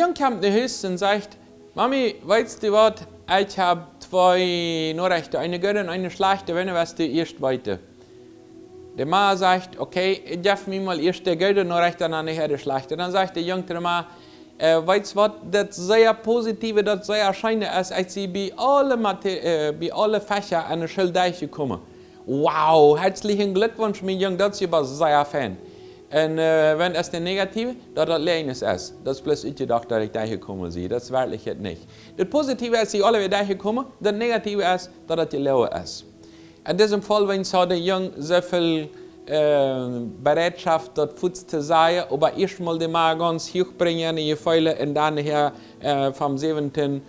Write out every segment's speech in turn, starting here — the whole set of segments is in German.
Junge kommt nach Hause und sagt, Mami, weißt du was, ich habe 2 Nachrichten, eine gute und eine schlechte, wenn du was du erst weiter. Der Mann sagt, okay, ich darf mir mal erst die gute Nachricht und dann nachher die schlechte. Dann sagt der Junge der Mann, weißt du was, das sehr Positive, das sehr erscheinend ist, als sie bei allen Fächern an eine Schule gekommen. Wow, herzlichen Glückwunsch, mein Junge, das ist aber sehr Fan. Und wenn es der Negative, dass das Leines ist. Das ist bloß ich gedacht, dass ich da gekommen bin. Das ist wirklich nicht. Das Positive ist, dass sie alle wieder gekommen. Das Negative ist, dass das die Leue ist. In diesem Fall, wenn so der Junge so viel Bereitschaft, das Fuß zu sein, aber erstmal den Mann ganz hochbringen, die Fäule, und dann hier vom 7.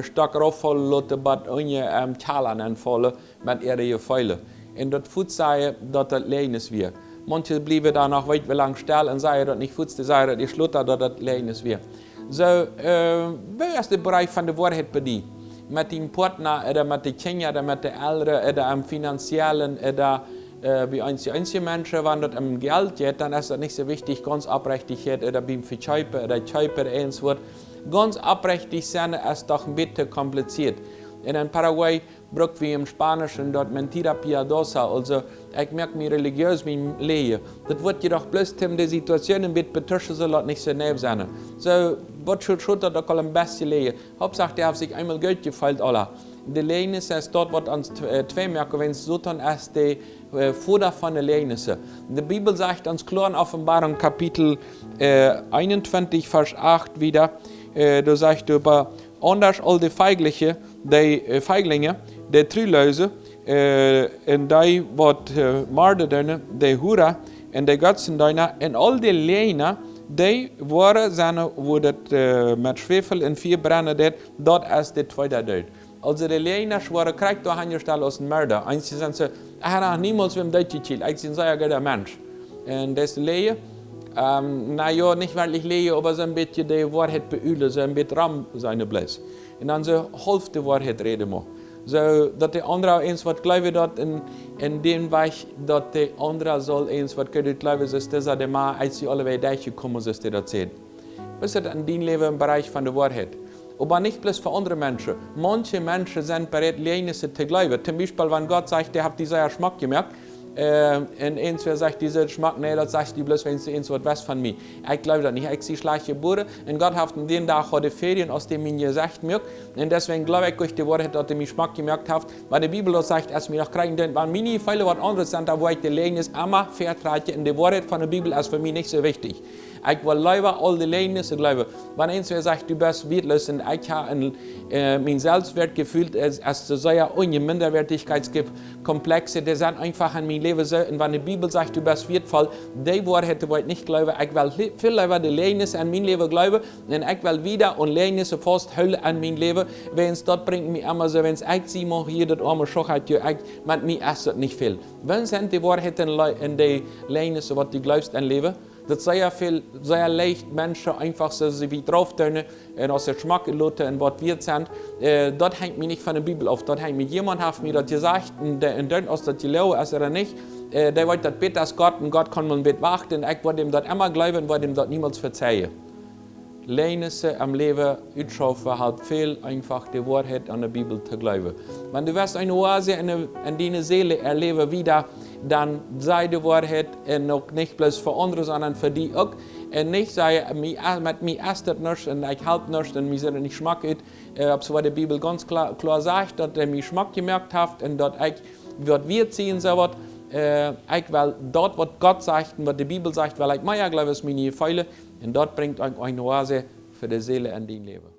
Stock rauffallen, lassen, was ohne Zahlen anfallen, mit ihren Fäule. Und das Fuß sein, dass das Leines wird. Manche bleiben da noch weit lang still und sagen, dass nicht Fuß, sagen, dass die Schlutter, dass das Leines wird. So, wie ist der Bereich von der Wahrheit bei dir? Mit dem Partner, oder mit den Kindern, oder mit den Eltern, oder am Finanziellen, oder bei einzelnen Menschen, wenn das um Geld geht, dann ist das nicht so wichtig, ganz aufrichtig, oder beim Verkäufer, oder Käufer, eins wird. Ganz aufrichtig sein ist doch ein bisschen kompliziert. In Paraguay brauchen wir im Spanischen dort mentira piadosa, also ich merke mich religiös mit dem Lehen. Das wird jedoch bloß in der Situation ein bisschen betrischen, soll das nicht so neu sein. So, was schon das auch am besten lehen. Hauptsache, der hat sich einmal Geld gefällt, Allah. Die Lehnisse ist dort, was uns zwei merken, wenn es so dann ist, die Futter von der Lehnisse. Die Bibel sagt uns klar in Offenbarung Kapitel 21, Vers 8 wieder, da sagt über anders all die Feiglinge, die Trülöse, und die, die Mörder, die Hura, und die Götzen, und all die Lehner, die waren seine, wo das mit Schwefel in 4 brennen, dort ist der zweite Tod. Also die Lehner waren kriegt durch angestellt aus dem Mörder. Einzig sind sie, niemals mit dem Deutsch gekillt, ich bin ein sehr guter Mensch. Und das Lehe, naja, nicht wirklich Lehe, aber so ein bisschen die Wahrheit beülen, so ein bisschen Raum seine Bläs. Und dann so half die Wahrheit reden wir. So, dass die andere eins was glauben dort in dem Weg, dass die andere soll eins was glauben, ist das der Mann, als sie alle wieder gekommen sind, die das sehen. Was ist in deinem Leben im Bereich von der Wahrheit? Aber nicht bloß für andere Menschen. Manche Menschen sind bereit, Lehnisse zu glauben. Zum Beispiel, wenn Gott sagt, ihr habt dieser Geschmack gemerkt, und eins, wer sagt, dieser Geschmack, nee, das sagst du bloß, wenn du eins was von mir. Ich glaube das nicht. Ich sehe schlecht geboren. Und Gott hat an dem Tag heute Ferien, aus dem mir gesagt wird. Und deswegen glaube ich, durch die Wahrheit, dass er mich Geschmack gemerkt hat. Weil die Bibel das sagt, als wir noch kriegen, denn wenn meine Fälle was anderes sind, da wo ich die Lehnnis immer vertrete. Und die Wahrheit von der Bibel ist für mich nicht so wichtig. Ich will lieber all die Lehnisse glauben. Wenn eins, wer sagt, du bist wertlos, und ich habe mein Selbstwertgefühl, als sehr Minderwertigkeitskomplexe, die sind einfach in meinem Leben so. Und wenn die Bibel sagt, du bist wertvoll, die Wahrheit will ich nicht glauben. Ich will viel lieber die Lehnisse an mein Leben glauben, und ich will wieder und Lehnisse festhalten an mein Leben. Wenn es dort bringt mich immer so, wenn es ich sie mache, hier das arme Schochheit, mit mir ist das nicht viel. Wenn sind die Wahrheiten in die Lehnisse, was du glaubst, an Leben? Das sehr leicht Menschen einfach so wie drauf tun und aus der Geschmack lassen und was wir sind. Dort hängt mich nicht von der Bibel auf. Dort hängt mich jemand, hat mir das gesagt, und dann aus der Gelau ist oder nicht. Der wollte das besser als Gott, und Gott kann man mit warten. Ich wollte ihm das immer glauben und wollte ihm das niemals verzeihen. Lehnisse am Leben ausschaffen, halt viel einfach die Wahrheit an der Bibel zu glauben. Wenn du wirst eine Oase in deiner Seele erleben wieder, dann sei die Wahrheit noch nicht bloß für andere, sondern für die auch. Und nicht sei, mit mir erst nicht und ich halte nicht und mir nicht schmeckt. So was die Bibel ganz klar sagt, dass er mir Geschmack gemerkt hat und dass ich, was wir ziehen, so was. Ich will dort, was Gott sagt und was die Bibel sagt, weil ich mehr glaube, es meine Feile. Und dort bringt euch eine Oase für die Seele in dein Leben.